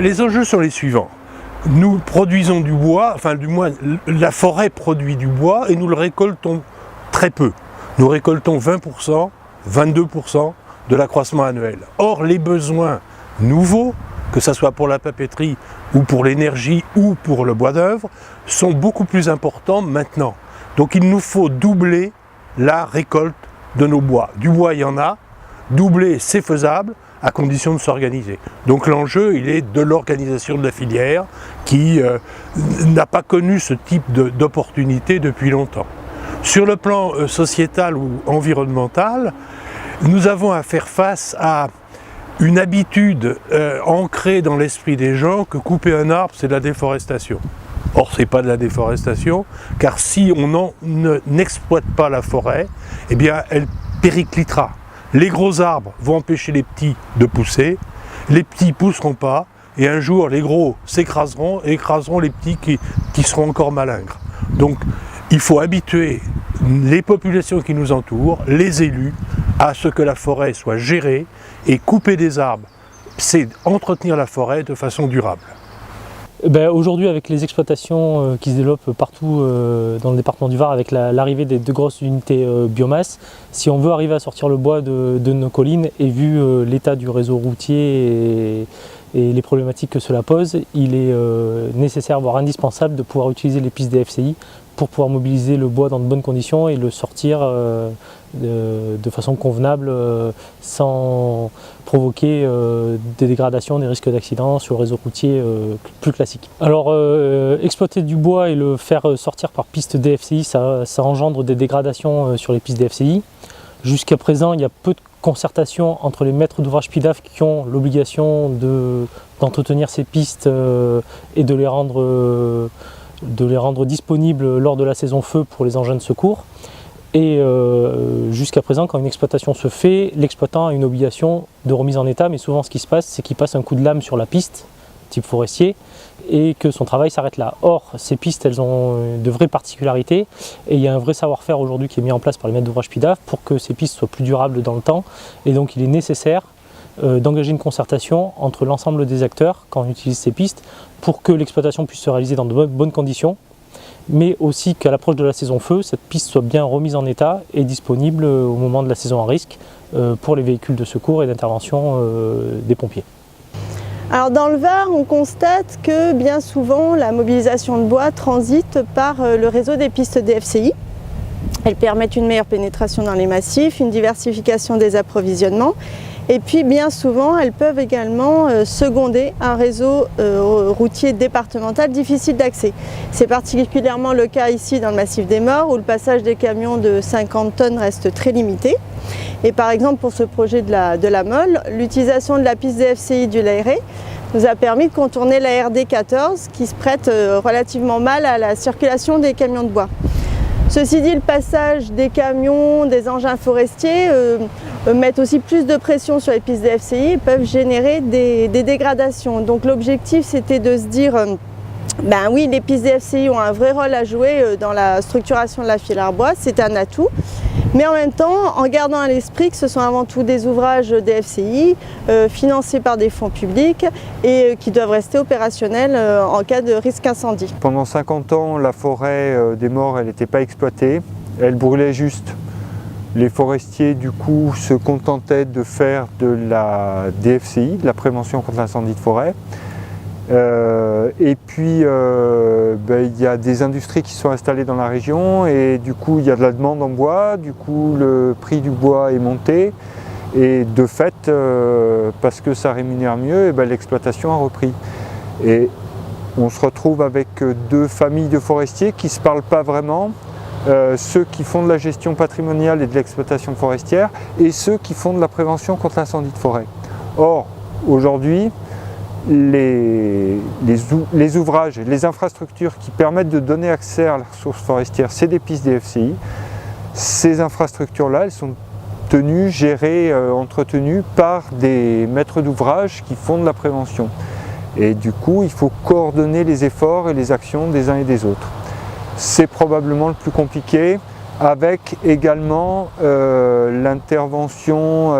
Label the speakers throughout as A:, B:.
A: Les enjeux sont les suivants. Nous produisons du bois, enfin du moins la forêt produit du bois et nous le récoltons très peu. Nous récoltons 20%, 22% de l'accroissement annuel. Or les besoins nouveaux, que ce soit pour la papeterie ou pour l'énergie ou pour le bois d'œuvre, sont beaucoup plus importants maintenant. Donc il nous faut doubler la récolte de nos bois. Du bois il y en a, doubler c'est faisable, à condition de s'organiser. Donc l'enjeu, il est de l'organisation de la filière qui n'a pas connu ce type d'opportunité depuis longtemps. Sur le plan sociétal ou environnemental, nous avons à faire face à une habitude ancrée dans l'esprit des gens que couper un arbre, c'est de la déforestation. Or, ce n'est pas de la déforestation, car si on n'exploite pas la forêt, eh bien, elle périclitera. Les gros arbres vont empêcher les petits de pousser, les petits ne pousseront pas, et un jour les gros s'écraseront et écraseront les petits qui seront encore malingres. Donc il faut habituer les populations qui nous entourent, les élus, à ce que la forêt soit gérée, et couper des arbres, c'est entretenir la forêt de façon durable.
B: Aujourd'hui, avec les exploitations qui se développent partout dans le département du Var, avec l'arrivée des deux grosses unités biomasse, si on veut arriver à sortir le bois de nos collines, et vu l'état du réseau routier et les problématiques que cela pose, il est nécessaire, voire indispensable, de pouvoir utiliser les pistes des FCI pour pouvoir mobiliser le bois dans de bonnes conditions et le sortir de façon convenable sans provoquer des dégradations, des risques d'accident sur le réseau routier plus classique. Alors exploiter du bois et le faire sortir par piste DFCI, ça engendre des dégradations sur les pistes DFCI. Jusqu'à présent, il y a peu de concertation entre les maîtres d'ouvrage PIDAF qui ont l'obligation d'entretenir ces pistes et de les rendre disponibles lors de la saison feu pour les engins de secours. Et jusqu'à présent, quand une exploitation se fait, l'exploitant a une obligation de remise en état, mais souvent ce qui se passe, c'est qu'il passe un coup de lame sur la piste, type forestier, et que son travail s'arrête là. Or, ces pistes, elles ont de vraies particularités, et il y a un vrai savoir-faire aujourd'hui qui est mis en place par les maîtres d'ouvrage PIDAF pour que ces pistes soient plus durables dans le temps, et donc il est nécessaire d'engager une concertation entre l'ensemble des acteurs quand on utilise ces pistes pour que l'exploitation puisse se réaliser dans de bonnes conditions, mais aussi qu'à l'approche de la saison feu, cette piste soit bien remise en état et disponible au moment de la saison à risque pour les véhicules de secours et d'intervention des pompiers.
C: Alors dans le Var, on constate que bien souvent la mobilisation de bois transite par le réseau des pistes DFCI. Elles permettent une meilleure pénétration dans les massifs, une diversification des approvisionnements. Et puis bien souvent, elles peuvent également seconder un réseau routier départemental difficile d'accès. C'est particulièrement le cas ici dans le massif des Maures où le passage des camions de 50 tonnes reste très limité. Et par exemple pour ce projet de la Molle, l'utilisation de la piste DFCI du Laéré nous a permis de contourner la RD 14 qui se prête relativement mal à la circulation des camions de bois. Ceci dit, le passage des camions, des engins forestiers mettent aussi plus de pression sur les pistes DFCI et peuvent générer des dégradations. Donc l'objectif c'était de se dire, ben oui, les pistes DFCI ont un vrai rôle à jouer dans la structuration de la filière bois, c'est un atout. Mais en même temps, en gardant à l'esprit que ce sont avant tout des ouvrages DFCI financés par des fonds publics et qui doivent rester opérationnels en cas de risque incendie.
D: Pendant 50 ans, la forêt des Maures, elle n'était pas exploitée, elle brûlait juste. Les forestiers, du coup, se contentaient de faire de la DFCI, de la prévention contre l'incendie de forêt. Et puis, il y a des industries qui sont installées dans la région et du coup, il y a de la demande en bois, du coup, le prix du bois est monté et de fait, parce que ça rémunère mieux, l'exploitation a repris. Et on se retrouve avec deux familles de forestiers qui ne se parlent pas vraiment, ceux qui font de la gestion patrimoniale et de l'exploitation forestière et ceux qui font de la prévention contre l'incendie de forêt. Or, aujourd'hui, les ouvrages, les infrastructures qui permettent de donner accès à la ressource forestière, c'est des pistes DFCI. Ces infrastructures-là, elles sont tenues, gérées, entretenues par des maîtres d'ouvrage qui font de la prévention. Et du coup, il faut coordonner les efforts et les actions des uns et des autres. C'est probablement le plus compliqué, avec également l'intervention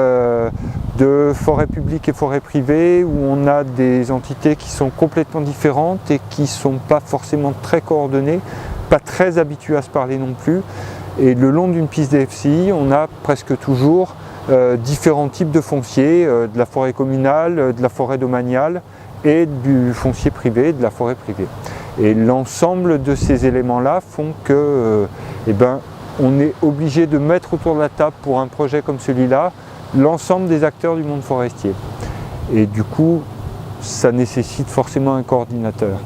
D: de forêt publique et forêt privée où on a des entités qui sont complètement différentes et qui ne sont pas forcément très coordonnées, pas très habituées à se parler non plus. Et le long d'une piste DFCI, on a presque toujours différents types de fonciers, de la forêt communale, de la forêt domaniale et du foncier privé, de la forêt privée. Et l'ensemble de ces éléments-là font que on est obligé de mettre autour de la table pour un projet comme celui-là l'ensemble des acteurs du monde forestier. Et du coup, ça nécessite forcément un coordinateur.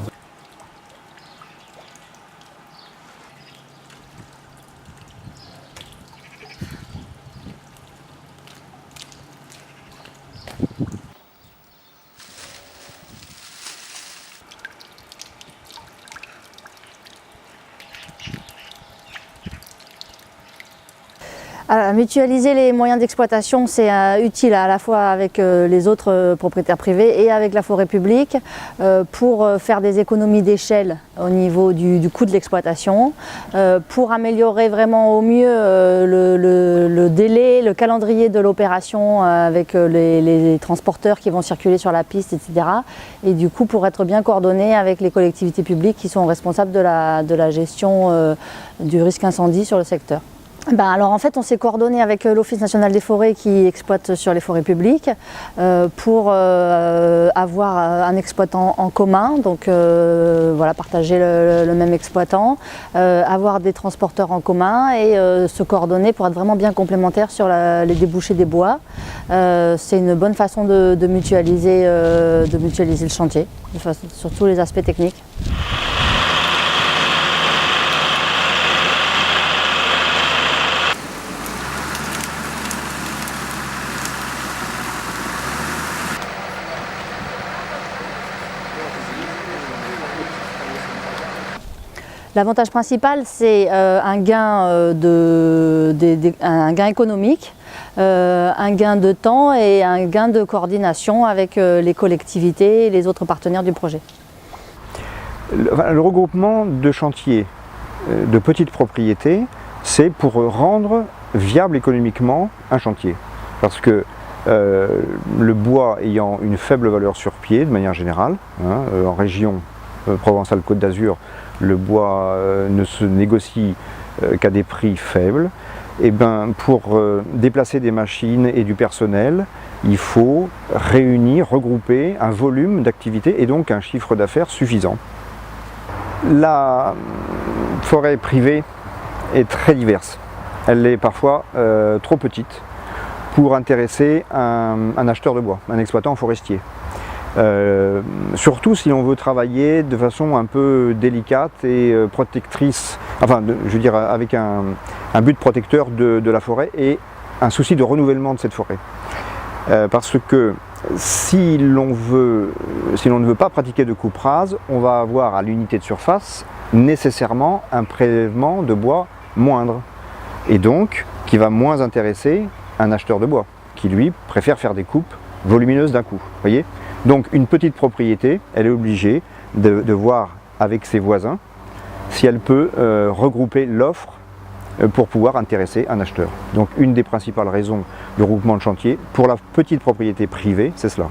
E: Alors, mutualiser les moyens d'exploitation, c'est utile à la fois avec les autres propriétaires privés et avec la forêt publique pour faire des économies d'échelle au niveau du coût de l'exploitation, pour améliorer vraiment au mieux le délai, le calendrier de l'opération avec les transporteurs qui vont circuler sur la piste, etc. Et du coup, pour être bien coordonné avec les collectivités publiques qui sont responsables de la gestion du risque incendie sur le secteur. Alors en fait on s'est coordonné avec l'Office national des forêts qui exploite sur les forêts publiques pour avoir un exploitant en commun, donc voilà, partager le même exploitant, avoir des transporteurs en commun et se coordonner pour être vraiment bien complémentaires sur les débouchés des bois. C'est une bonne façon de mutualiser le chantier, sur tous les aspects techniques. L'avantage principal, c'est un gain économique, un gain de temps et un gain de coordination avec les collectivités et les autres partenaires du projet.
F: Le regroupement de chantiers de petites propriétés, c'est pour rendre viable économiquement un chantier. Parce que le bois ayant une faible valeur sur pied, de manière générale, en région Provence-Alpes-Côte d'Azur, le bois ne se négocie qu'à des prix faibles. Et pour déplacer des machines et du personnel, il faut regrouper un volume d'activité et donc un chiffre d'affaires suffisant. La forêt privée est très diverse. Elle est parfois trop petite pour intéresser un acheteur de bois, un exploitant forestier. Surtout si l'on veut travailler de façon un peu délicate et protectrice, je veux dire avec un but protecteur de la forêt et un souci de renouvellement de cette forêt. Parce que si l'on ne veut pas pratiquer de coupe rase, on va avoir à l'unité de surface nécessairement un prélèvement de bois moindre et donc qui va moins intéresser un acheteur de bois qui lui préfère faire des coupes volumineuses d'un coup. Voyez ? Donc une petite propriété, elle est obligée de voir avec ses voisins si elle peut regrouper l'offre pour pouvoir intéresser un acheteur. Donc une des principales raisons du regroupement de chantier pour la petite propriété privée, c'est cela.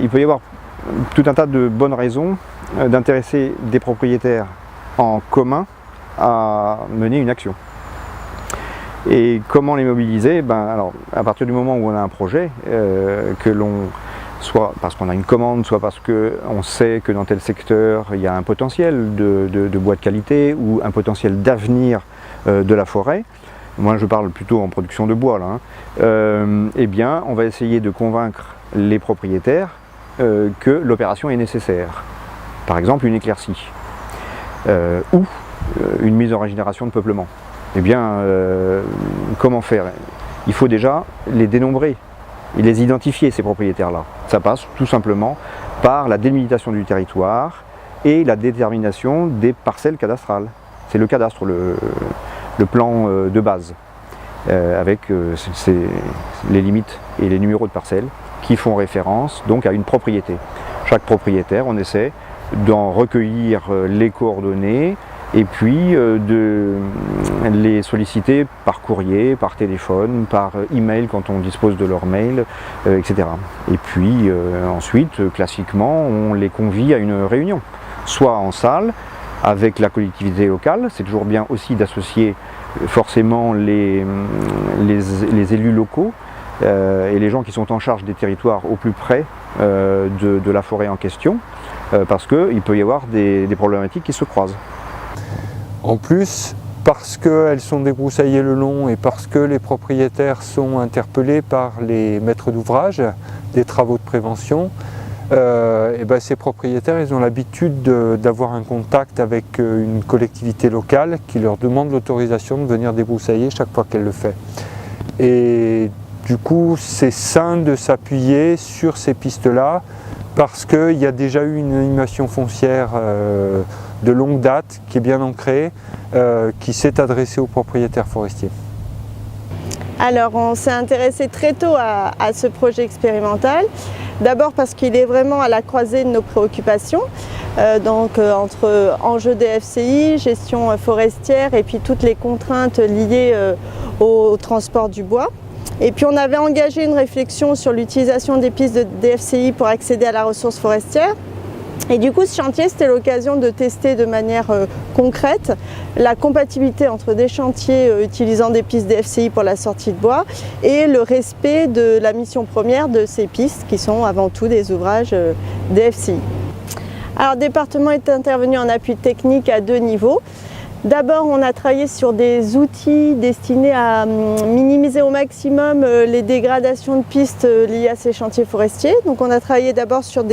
F: Il peut y avoir tout un tas de bonnes raisons d'intéresser des propriétaires en commun à mener une action. Et comment les mobiliser? Alors, à partir du moment où on a un projet, soit parce qu'on a une commande, soit parce qu'on sait que dans tel secteur il y a un potentiel de bois de qualité ou un potentiel d'avenir de la forêt, moi je parle plutôt en production de bois là, eh bien on va essayer de convaincre les propriétaires que l'opération est nécessaire. Par exemple une éclaircie ou une mise en régénération de peuplement. Eh bien, comment faire? il faut déjà les dénombrer et les identifier, ces propriétaires-là. Ça passe tout simplement par la délimitation du territoire et la détermination des parcelles cadastrales. C'est le cadastre, le plan de base, avec les limites et les numéros de parcelles qui font référence donc à une propriété. Chaque propriétaire, on essaie d'en recueillir les coordonnées et puis de les solliciter par courrier, par téléphone, par email quand on dispose de leur mail, etc. Et puis ensuite, classiquement, on les convie à une réunion, soit en salle avec la collectivité locale. C'est toujours bien aussi d'associer forcément les élus locaux et les gens qui sont en charge des territoires au plus près de la forêt en question, parce qu'il peut y avoir des problématiques qui se croisent.
D: En plus, parce qu'elles sont débroussaillées le long et parce que les propriétaires sont interpellés par les maîtres d'ouvrage des travaux de prévention, et ben ces propriétaires ils ont l'habitude d'avoir un contact avec une collectivité locale qui leur demande l'autorisation de venir débroussailler chaque fois qu'elle le fait. Et du coup, c'est sain de s'appuyer sur ces pistes-là parce qu'il y a déjà eu une animation foncière de longue date qui est bien ancrée, qui s'est adressée aux propriétaires forestiers.
C: Alors on s'est intéressé très tôt à ce projet expérimental, d'abord parce qu'il est vraiment à la croisée de nos préoccupations, entre enjeux des FCI, gestion forestière et puis toutes les contraintes liées au transport du bois. Et puis on avait engagé une réflexion sur l'utilisation des pistes de DFCI pour accéder à la ressource forestière. Et du coup, ce chantier, c'était l'occasion de tester de manière concrète la compatibilité entre des chantiers utilisant des pistes DFCI pour la sortie de bois et le respect de la mission première de ces pistes qui sont avant tout des ouvrages DFCI. Alors, le département est intervenu en appui technique à 2 niveaux. D'abord, on a travaillé sur des outils destinés à minimiser au maximum les dégradations de pistes liées à ces chantiers forestiers. Donc, on a travaillé d'abord sur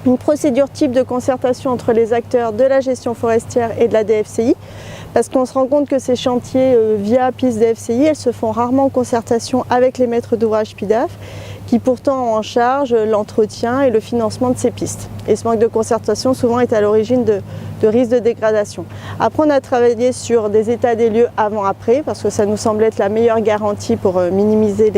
C: une procédure type de concertation entre les acteurs de la gestion forestière et de la DFCI, parce qu'on se rend compte que ces chantiers via pistes DFCI, elles se font rarement en concertation avec les maîtres d'ouvrage PIDAF, qui pourtant ont en charge l'entretien et le financement de ces pistes. Et ce manque de concertation souvent est à l'origine de risques de dégradation. Après, on a travaillé sur des états des lieux avant-après, parce que ça nous semblait être la meilleure garantie pour minimiser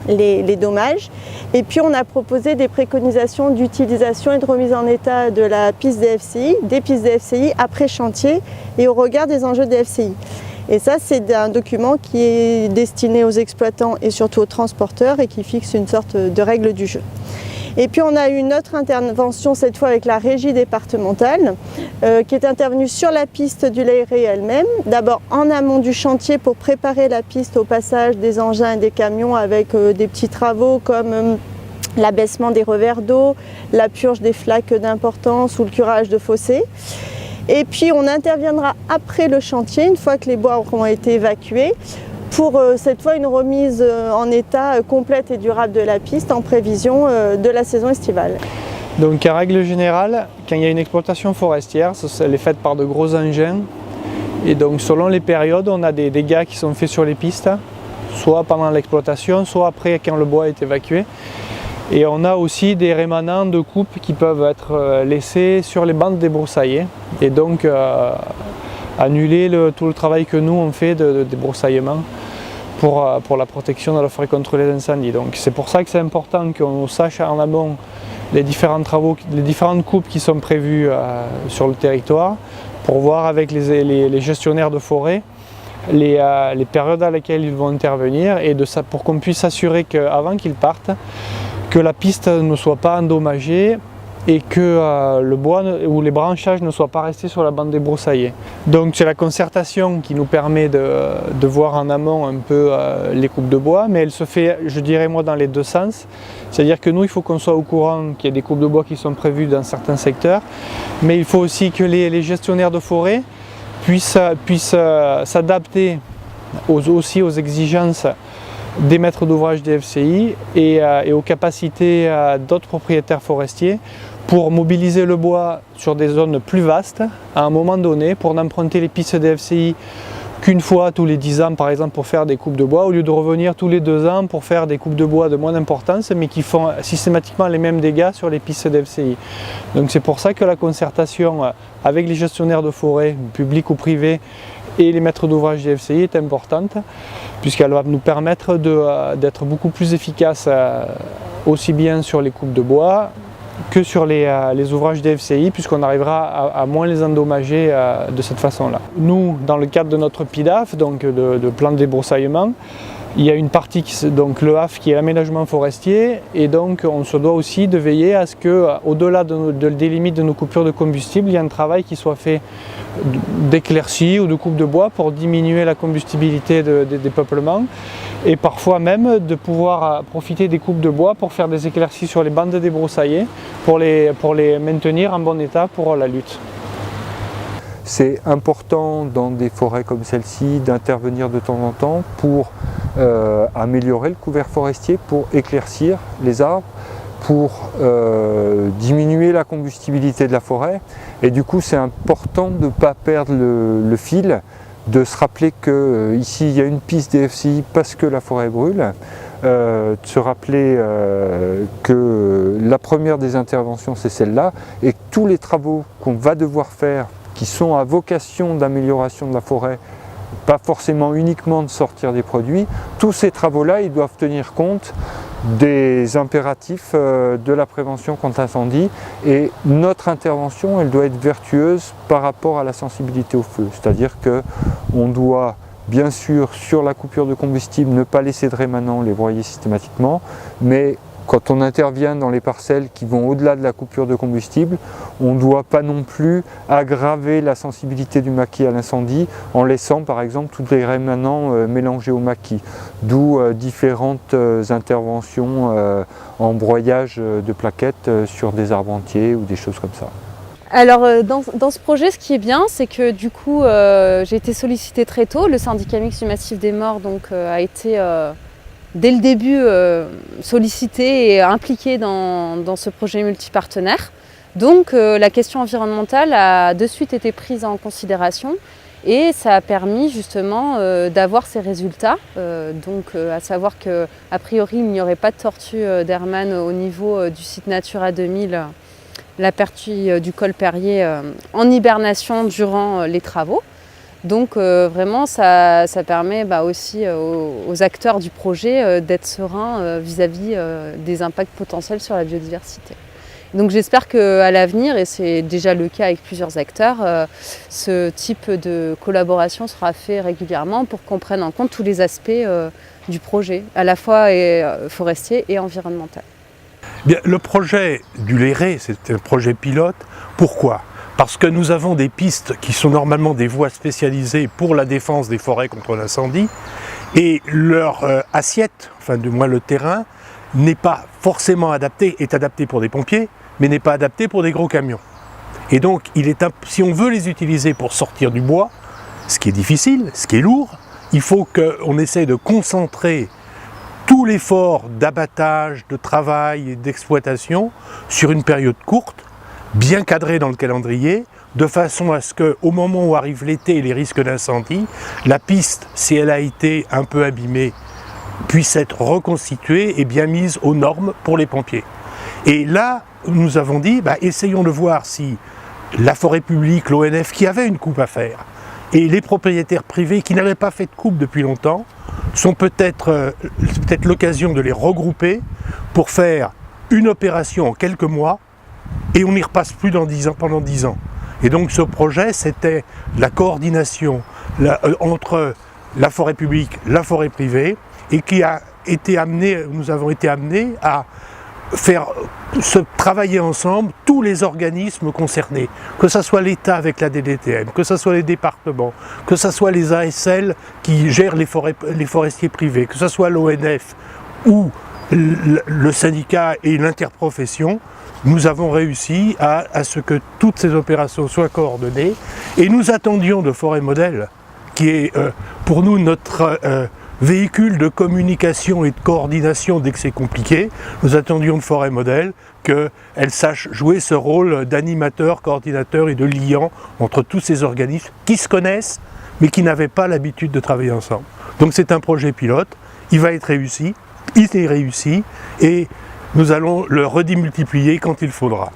C: les dommages. Et puis on a proposé des préconisations d'utilisation et de remise en état de la piste DFCI, des pistes DFCI après chantier et au regard des enjeux DFCI. Et ça, c'est un document qui est destiné aux exploitants et surtout aux transporteurs et qui fixe une sorte de règle du jeu. Et puis on a eu une autre intervention, cette fois avec la régie départementale, qui est intervenue sur la piste du Layré elle-même. D'abord en amont du chantier pour préparer la piste au passage des engins et des camions avec des petits travaux comme l'abaissement des revers d'eau, la purge des flaques d'importance ou le curage de fossés. Et puis on interviendra après le chantier, une fois que les bois auront été évacués, pour cette fois une remise en état complète et durable de la piste en prévision de la saison estivale.
G: Donc en règle générale, quand il y a une exploitation forestière, elle est faite par de gros engins. Et donc selon les périodes, on a des dégâts qui sont faits sur les pistes, soit pendant l'exploitation, soit après quand le bois est évacué. Et on a aussi des rémanents de coupe qui peuvent être laissés sur les bandes débroussaillées. Et donc annuler tout le travail que nous on fait de débroussaillement pour la protection de la forêt contre les incendies. Donc c'est pour ça que c'est important qu'on sache en amont les différents travaux, les différentes coupes qui sont prévues sur le territoire, pour voir avec les gestionnaires de forêt les périodes à laquelle ils vont intervenir et pour qu'on puisse s'assurer qu'avant qu'ils partent, que la piste ne soit pas endommagée et que le bois ou les branchages ne soient pas restés sur la bande débroussaillée. Donc c'est la concertation qui nous permet de voir en amont un peu les coupes de bois, mais elle se fait, je dirais moi, dans les 2 sens. C'est-à-dire que nous, il faut qu'on soit au courant qu'il y a des coupes de bois qui sont prévues dans certains secteurs, mais il faut aussi que les gestionnaires de forêt puissent s'adapter aussi aux exigences des maîtres d'ouvrage des FCI et aux capacités d'autres propriétaires forestiers pour mobiliser le bois sur des zones plus vastes à un moment donné, pour emprunter les pistes des FCI qu'une fois tous les 10 ans par exemple pour faire des coupes de bois, au lieu de revenir tous les 2 ans pour faire des coupes de bois de moins d'importance, mais qui font systématiquement les mêmes dégâts sur les pistes d'FCI. Donc c'est pour ça que la concertation avec les gestionnaires de forêt, publics ou privés, et les maîtres d'ouvrage des FCI est importante, puisqu'elle va nous permettre d'être beaucoup plus efficaces aussi bien sur les coupes de bois que sur les ouvrages des FCI, puisqu'on arrivera à moins les endommager de cette façon-là. Nous, dans le cadre de notre PIDAF, donc de plan de débroussaillement, il y a une partie, donc le HAF, qui est l'aménagement forestier, et donc on se doit aussi de veiller à ce qu'au-delà des limites de nos coupures de combustible, il y ait un travail qui soit fait d'éclaircie ou de coupe de bois pour diminuer la combustibilité des peuplements, et parfois même de pouvoir profiter des coupes de bois pour faire des éclaircies sur les bandes débroussaillées pour les maintenir en bon état pour la lutte.
D: C'est important dans des forêts comme celle-ci d'intervenir de temps en temps pour améliorer le couvert forestier, pour éclaircir les arbres, pour diminuer la combustibilité de la forêt. Et du coup, c'est important de ne pas perdre le fil, de se rappeler qu'ici il y a une piste des FCI parce que la forêt brûle, de se rappeler que la première des interventions c'est celle-là, et que tous les travaux qu'on va devoir faire qui sont à vocation d'amélioration de la forêt, pas forcément uniquement de sortir des produits, tous ces travaux-là, ils doivent tenir compte des impératifs de la prévention contre l'incendie, et notre intervention, elle doit être vertueuse par rapport à la sensibilité au feu. C'est-à-dire qu'on doit, bien sûr, sur la coupure de combustible, ne pas laisser de rémanents, les broyer systématiquement, mais quand on intervient dans les parcelles qui vont au-delà de la coupure de combustible, on ne doit pas non plus aggraver la sensibilité du maquis à l'incendie en laissant par exemple tous les rémanents mélangés au maquis. D'où différentes interventions en broyage de plaquettes sur des arbres entiers ou des choses comme ça.
H: Alors dans ce projet, ce qui est bien, c'est que du coup j'ai été sollicitée très tôt. Le syndicat mixte du Massif des Maures donc, a été dès le début sollicité et impliqué dans ce projet multipartenaire. Donc la question environnementale a de suite été prise en considération et ça a permis justement d'avoir ces résultats. À savoir qu'a priori il n'y aurait pas de tortue d'Hermann au niveau du site Natura 2000, la pertuis du col Perrier en hibernation durant les travaux. Donc vraiment ça permet aussi aux acteurs du projet d'être sereins vis-à-vis des impacts potentiels sur la biodiversité. Donc j'espère qu'à l'avenir, et c'est déjà le cas avec plusieurs acteurs, ce type de collaboration sera fait régulièrement pour qu'on prenne en compte tous les aspects du projet, à la fois forestier et environnemental.
A: Bien, le projet du Léré, c'est un projet pilote. Pourquoi ? Parce que nous avons des pistes qui sont normalement des voies spécialisées pour la défense des forêts contre l'incendie, et leur assiette, enfin du moins le terrain, n'est pas forcément adapté, est adapté pour des pompiers, mais n'est pas adapté pour des gros camions. Et donc, si on veut les utiliser pour sortir du bois, ce qui est difficile, ce qui est lourd, il faut qu'on essaie de concentrer tout l'effort d'abattage, de travail et d'exploitation sur une période courte, bien cadré dans le calendrier, de façon à ce qu'au moment où arrive l'été et les risques d'incendie, la piste, si elle a été un peu abîmée, puisse être reconstituée et bien mise aux normes pour les pompiers. Et là, nous avons dit, essayons de voir si la forêt publique, l'ONF, qui avait une coupe à faire, et les propriétaires privés qui n'avaient pas fait de coupe depuis longtemps, sont peut-être l'occasion de les regrouper pour faire une opération en quelques mois, et on n'y repasse plus pendant 10 ans. Et donc ce projet, c'était la coordination entre la forêt publique, la forêt privée, et qui a été nous avons été amenés à faire travailler ensemble tous les organismes concernés, que ce soit l'État avec la DDTM, que ce soit les départements, que ce soit les ASL qui gèrent les forestiers privés, que ce soit l'ONF ou le syndicat et l'interprofession. Nous avons réussi à ce que toutes ces opérations soient coordonnées, et nous attendions de Forêt Modèle, qui est pour nous notre véhicule de communication et de coordination dès que c'est compliqué, nous attendions de Forêt Modèle qu'elle sache jouer ce rôle d'animateur, coordinateur et de liant entre tous ces organismes qui se connaissent mais qui n'avaient pas l'habitude de travailler ensemble. Donc c'est un projet pilote, il va être réussi, il est réussi, et nous allons le redémultiplier quand il faudra.